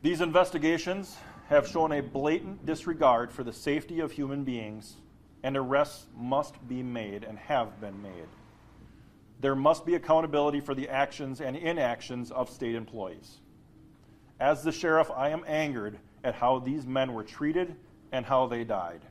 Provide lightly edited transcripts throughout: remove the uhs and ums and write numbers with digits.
These investigations have shown a blatant disregard for the safety of human beings, and arrests must be made and have been made. There must be accountability for the actions and inactions of state employees. As the sheriff, I am angered at how these men were treated and how they died.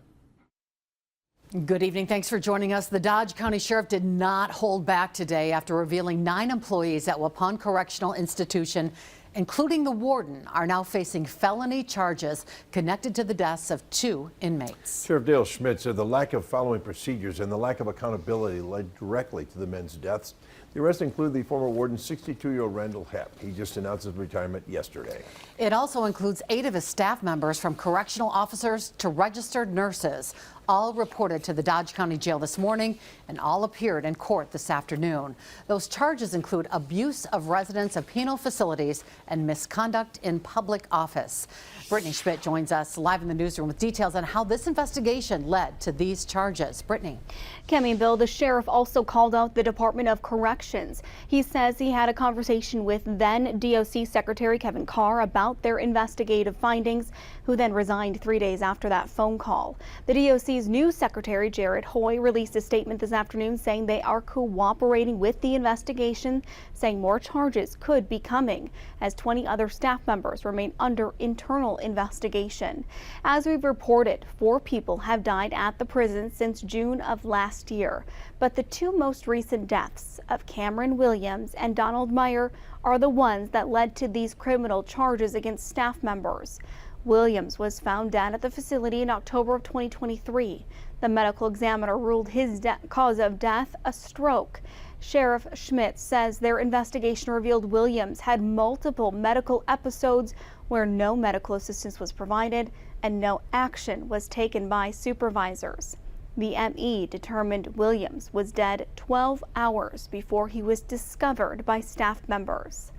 Good evening. Thanks for joining us. The Dodge County Sheriff did not hold back today after revealing 9 employees at Waupun Correctional Institution, including the warden, are now facing felony charges connected to the deaths of 2 inmates. Sheriff Dale Schmidt said the lack of following procedures and the lack of accountability led directly to the men's deaths. The arrests include the former warden, 62-year-old Randall Hepp. He just announced his retirement yesterday. It also includes 8 of his staff members, from correctional officers to registered nurses. All reported to the Dodge County Jail this morning and all appeared in court this afternoon. Those charges include abuse of residents of penal facilities and misconduct in public office. Brittany Schmidt joins us live in the newsroom with details on how this investigation led to these charges. Brittany. Cammie, Bill, the sheriff also called out the Department of Corrections. He says he had a conversation with then DOC Secretary Kevin Carr about their investigative findings, who then resigned 3 days after that phone call. The DOC's new secretary, Jared Hoy, released a statement this afternoon saying they are cooperating with the investigation, saying more charges could be coming as 20 other staff members remain under internal investigation. As we've reported, 4 people have died at the prison since June of last year, but the 2 most recent deaths of Cameron Williams and Donald Meyer are the ones that led to these criminal charges against staff members. Williams was found dead at the facility in October of 2023. The medical examiner ruled his cause of death a stroke. Sheriff Schmidt says their investigation revealed Williams had multiple medical episodes where no medical assistance was provided and no action was taken by supervisors. The ME determined Williams was dead 12 hours before he was discovered by staff members.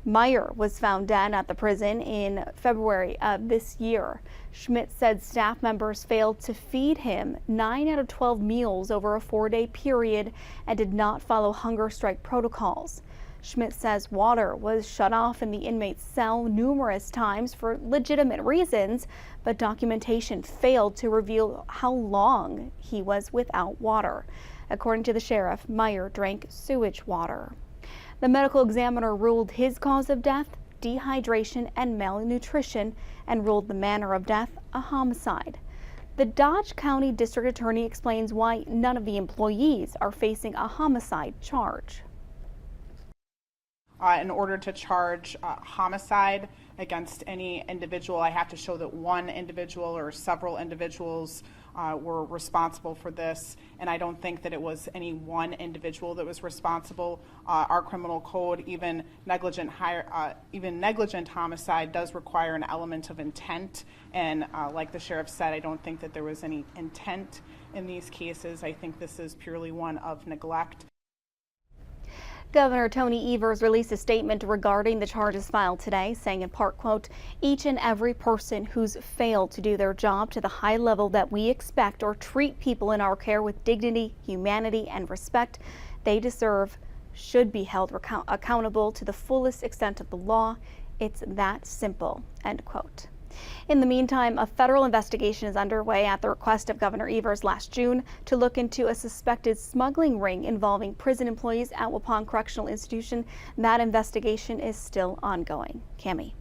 Meyer was found dead at the prison in February of this year. Schmidt said staff members failed to feed him 9 out of 12 meals over a 4-day period and did not follow hunger strike protocols. Schmidt says water was shut off in the inmate's cell numerous times for legitimate reasons, but documentation failed to reveal how long he was without water. According to the sheriff, Meyer drank sewage water. The medical examiner ruled his cause of death dehydration and malnutrition and ruled the manner of death a homicide. The Dodge County District Attorney explains why none of the employees are facing a homicide charge. In order to charge homicide against any individual, I have to show that one individual or several individuals were responsible for this, and I don't think that it was any one individual that was responsible. Our criminal code, even negligent homicide, does require an element of intent, and like the sheriff said, I don't think that there was any intent in these cases. I think this is purely one of neglect. Governor Tony Evers released a statement regarding the charges filed today, saying in part, quote, "Each and every person who's failed to do their job to the high level that we expect or treat people in our care with dignity, humanity, and respect they deserve should be held accountable to the fullest extent of the law. It's that simple," end quote. In the meantime, a federal investigation is underway at the request of Governor Evers last June to look into a suspected smuggling ring involving prison employees at Waupun Correctional Institution. That investigation is still ongoing. Cammie.